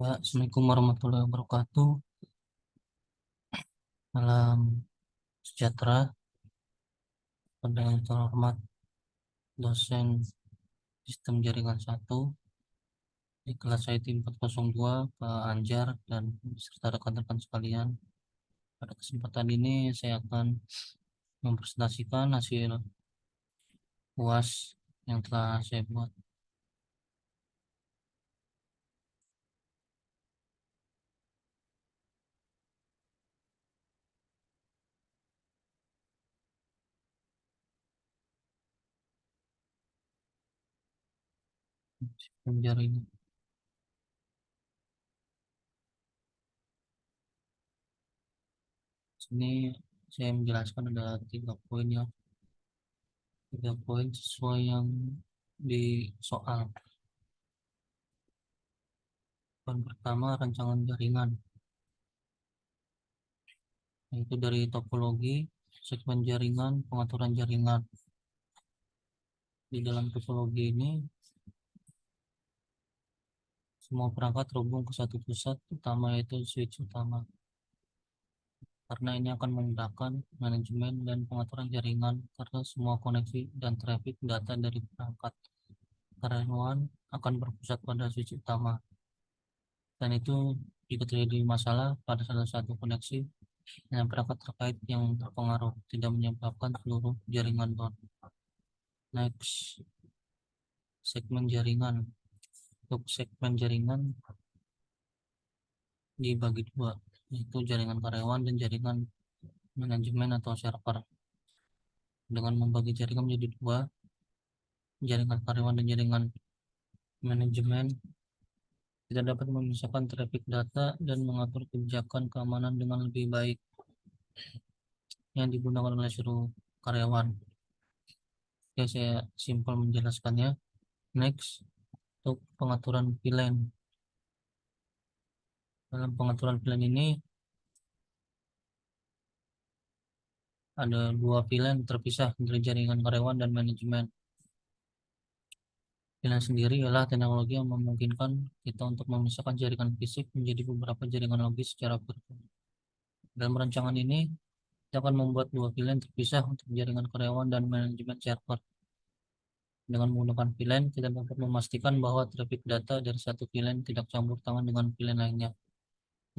Ya, Assalamualaikum warahmatullahi wabarakatuh. Salam sejahtera pada yang terhormat dosen sistem jaringan 1 di kelas IT 402, Pak Anjar dan beserta rekan-rekan sekalian. Pada kesempatan ini saya akan mempresentasikan hasil UAS yang telah saya buat. Sistem jaringan. Sini saya menjelaskan ada 3 poin ya. 3 poin sesuai yang di soal. Poin pertama, rancangan jaringan, yaitu dari topologi, segmen jaringan, pengaturan jaringan. Di dalam topologi ini, semua perangkat terhubung ke satu pusat utama, yaitu switch utama. Karena ini akan memudahkan manajemen dan pengaturan jaringan, karena semua koneksi dan traffic data dari perangkat karyawan akan berpusat pada switch utama. Dan itu jika terjadi masalah pada salah satu koneksi dengan perangkat terkait yang terpengaruh, tidak menyebabkan seluruh jaringan down. Next, segmen jaringan. Untuk segmen jaringan dibagi 2, yaitu jaringan karyawan dan jaringan manajemen atau server. Dengan membagi jaringan menjadi 2, jaringan karyawan dan jaringan manajemen, kita dapat memisahkan traffic data dan mengatur kebijakan keamanan dengan lebih baik yang digunakan oleh seluruh karyawan. Oke, saya simpel menjelaskannya. Next, untuk pengaturan VLAN. Dalam pengaturan VLAN ini ada 2 VLAN terpisah dari jaringan karyawan dan manajemen. VLAN sendiri adalah teknologi yang memungkinkan kita untuk memisahkan jaringan fisik menjadi beberapa jaringan logis secara virtual. Dalam rancangan ini, kita akan membuat 2 VLAN terpisah untuk jaringan karyawan dan manajemen server. Dengan menggunakan VLAN, kita dapat memastikan bahwa traffic data dari satu VLAN tidak campur tangan dengan VLAN lainnya.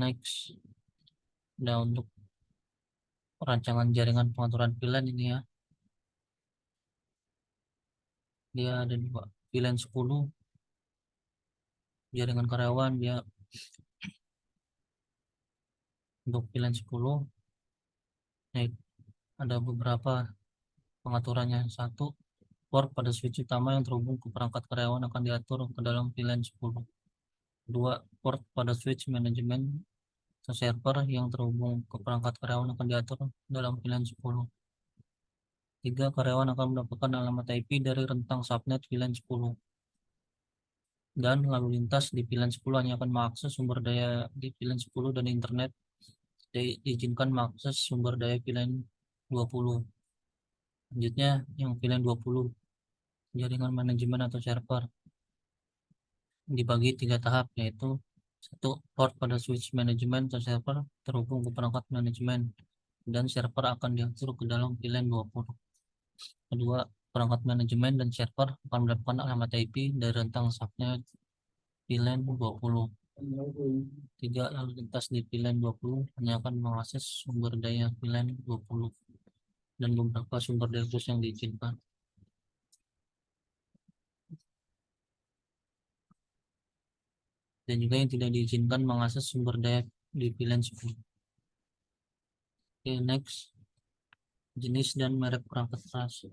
Next, nah untuk rancangan jaringan pengaturan VLAN ini ya, dia ada 2 VLAN 10 jaringan karyawan. Dia untuk VLAN 10, nah, ada beberapa pengaturannya. 1, port pada switch utama yang terhubung ke perangkat karyawan akan diatur ke dalam VLAN 10. 2, port pada switch manajemen atau server yang terhubung ke perangkat karyawan akan diatur dalam VLAN 10. 3, karyawan akan mendapatkan alamat IP dari rentang subnet VLAN 10. Dan lalu lintas di VLAN 10 hanya akan mengakses sumber daya di VLAN 10 dan internet diizinkan mengakses sumber daya VLAN 20. Selanjutnya yang VLAN 20, jaringan manajemen atau server, dibagi 3 tahap, yaitu 1, port pada switch manajemen atau server terhubung ke perangkat manajemen dan server akan diatur ke dalam VLAN 20. Kedua, perangkat manajemen dan server akan mendapatkan alamat IP dari rentang subnet VLAN 20. 3, lalu lintas di VLAN 20 hanya akan mengakses sumber daya VLAN 20 dan beberapa sumber daya khusus yang diizinkan. Dan juga yang tidak diizinkan mengakses sumber daya di VLAN 10. Oke, next, jenis dan merek perangkat keras.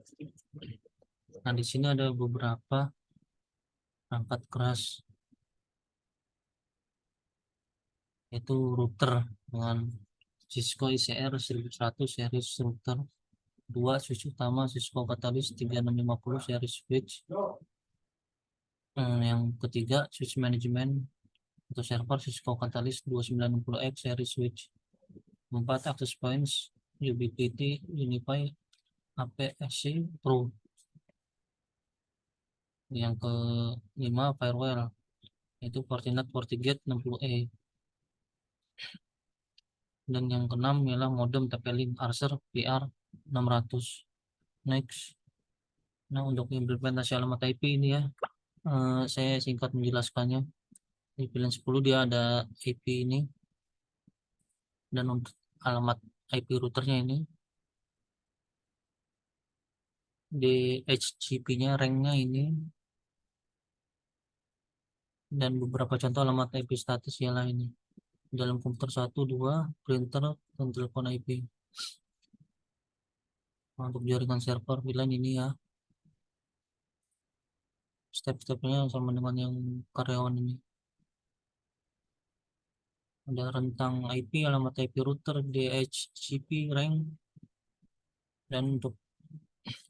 Nah, di sini ada beberapa perangkat keras, yaitu router dengan Cisco ICR 1100 series router. 2, switch utama Cisco Catalyst 3650 series switch. Yang ketiga, switch manajemen atau server Cisco Catalyst 2960X series switch. 4, access points Ubiquiti Unify APSC Pro. Yang kelima, firewall yaitu Fortinet FortiGate 60E. Dan yang keenam ialah modem TP-Link Archer PR600. Next. Nah, untuk implementasi alamat IP ini ya, saya singkat menjelaskannya. Di pilihan 10 dia ada IP ini, dan untuk alamat IP routernya ini di HCP-nya, ranknya ini, dan beberapa contoh alamat IP status ialah ini dalam komputer 1, 2, printer, dan telepon IP. Nah, untuk jaringan server VLAN ini ya, step-stepnya sama dengan yang karyawan ini. Ada rentang IP, alamat IP router, DHCP, rank, dan untuk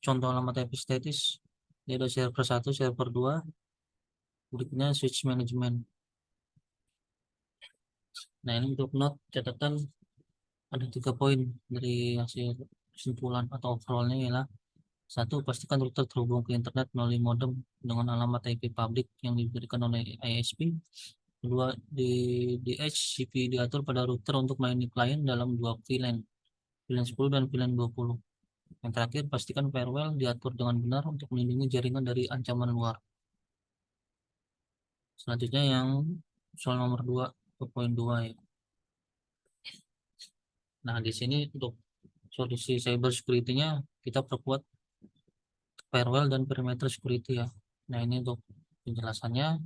contoh alamat IP status dia ada server 1, server 2, berikutnya switch management. Nah, ini untuk note catatan ada 3 poin dari hasil kesimpulan atau overallnya ialah: satu, pastikan router terhubung ke internet melalui modem dengan alamat IP publik yang diberikan oleh ISP. Kedua, di DHCP diatur pada router untuk melayani klien dalam 2 VLAN, VLAN 10 dan VLAN 20. Yang terakhir, pastikan firewall diatur dengan benar untuk melindungi jaringan dari ancaman luar. Selanjutnya yang soal nomor 2 ke poin 2 ya. Nah, di sini untuk solusi cyber security-nya kita perkuat firewall dan perimeter security ya. Nah, ini untuk penjelasannya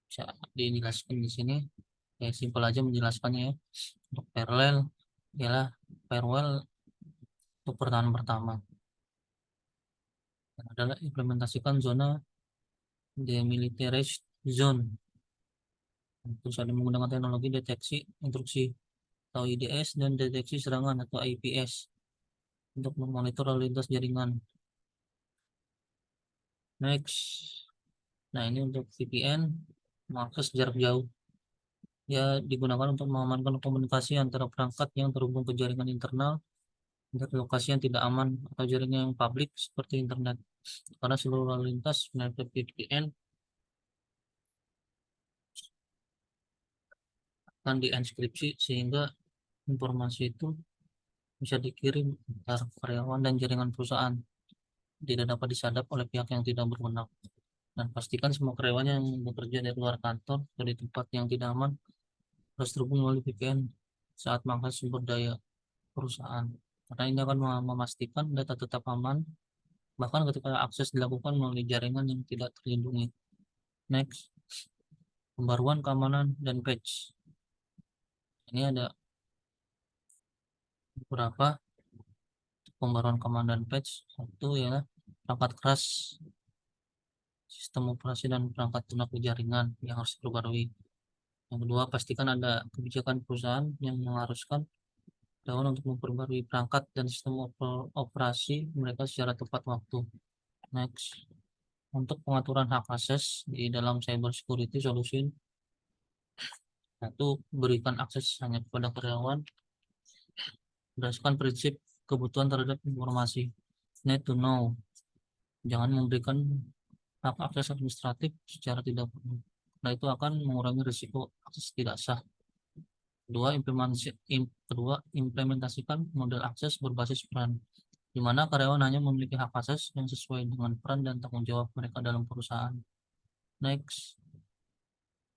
bisa dijelaskan di sini. Ya, simpel aja menjelaskannya ya. Untuk parallel ialah firewall untuk pertahanan pertama. Yang adalah implementasikan zona demilitarized zone. Terus ada menggunakan teknologi deteksi intrusi atau IDS dan deteksi serangan atau IPS untuk memonitor lalu lintas jaringan. Next. Nah, ini untuk VPN, mengakses jarak jauh. Ya, digunakan untuk mengamankan komunikasi antara perangkat yang terhubung ke jaringan internal dari lokasi yang tidak aman atau jaringan yang publik seperti internet. Karena seluruh lalu lintas melalui VPN akan dienkripsi sehingga informasi itu bisa dikirim antar karyawan dan jaringan perusahaan, tidak dapat disadap oleh pihak yang tidak berwenang. Dan pastikan semua karyawan yang bekerja dari luar kantor atau di tempat yang tidak aman harus terhubung melalui VPN saat mengakses sumber daya perusahaan. Karena ini akan memastikan data tetap aman bahkan ketika akses dilakukan melalui jaringan yang tidak terlindungi. Next, pembaruan keamanan dan patch. Ini ada beberapa pembaruan keamanan dan patch. Satu ya, perangkat keras, sistem operasi dan perangkat lunak di jaringan yang harus diperbarui. Yang kedua, pastikan ada kebijakan perusahaan yang mengharuskan karyawan untuk memperbarui perangkat dan sistem operasi mereka secara tepat waktu. Next, untuk pengaturan hak akses di dalam cyber security solution, satu, berikan akses hanya kepada karyawan berdasarkan prinsip kebutuhan terhadap informasi, need to know. Jangan memberikan hak akses administratif secara tidak perlu, nah itu akan mengurangi risiko akses tidak sah. Kedua, implementasikan model akses berbasis peran, di mana karyawan hanya memiliki hak akses yang sesuai dengan peran dan tanggung jawab mereka dalam perusahaan. Next,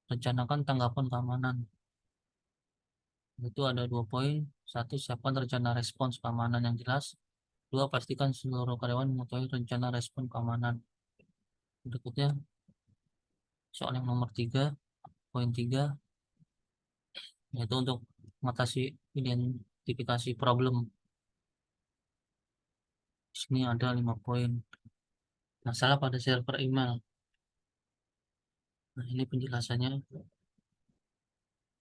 rencanakan tanggapan keamanan. Itu ada 2 poin. Satu, siapkan rencana respons keamanan yang jelas. Dua, pastikan seluruh karyawan mengetahui rencana respon keamanan. Berikutnya, soal yang nomor 3, poin 3, yaitu untuk mengatasi identifikasi problem. Di sini ada 5 poin. Masalah pada server email. Nah, ini penjelasannya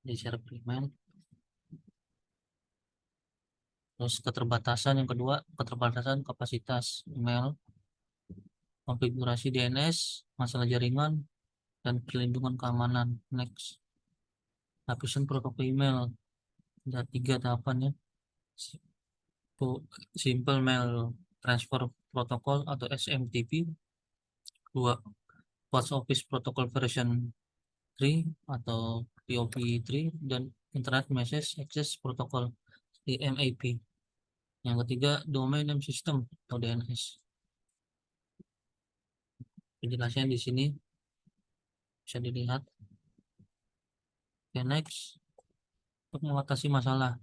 di server email. Terus keterbatasan yang kedua, keterbatasan kapasitas email, konfigurasi DNS, masalah jaringan, dan perlindungan keamanan. Next, lapisan protokol email. Ada 3 tahapan ya. Simple Mail Transfer Protocol atau SMTP. Dua, Post Office Protocol version 3 atau POP3 dan Internet Message Access Protocol IMAP. Yang ketiga, Domain Name System atau DNS. Penjelasannya di sini bisa dilihat. Oke, next. Untuk mengatasi masalah,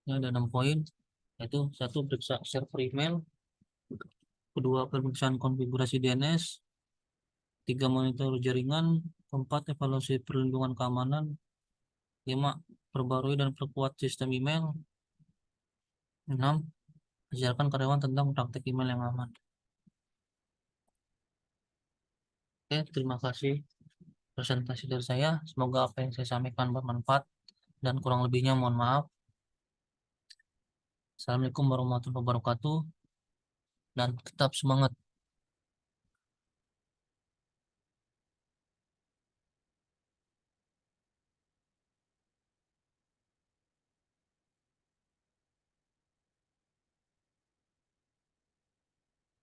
ini ada 6 poin, yaitu satu, periksa server email, kedua, pemeriksaan konfigurasi DNS, tiga, monitor jaringan, keempat, evaluasi perlindungan keamanan, lima, perbarui dan perkuat sistem email, enam, ajarkan karyawan tentang praktik email yang aman. Oke, terima kasih presentasi dari saya. Semoga apa yang saya sampaikan bermanfaat dan kurang lebihnya mohon maaf. Assalamualaikum warahmatullahi wabarakatuh dan tetap semangat.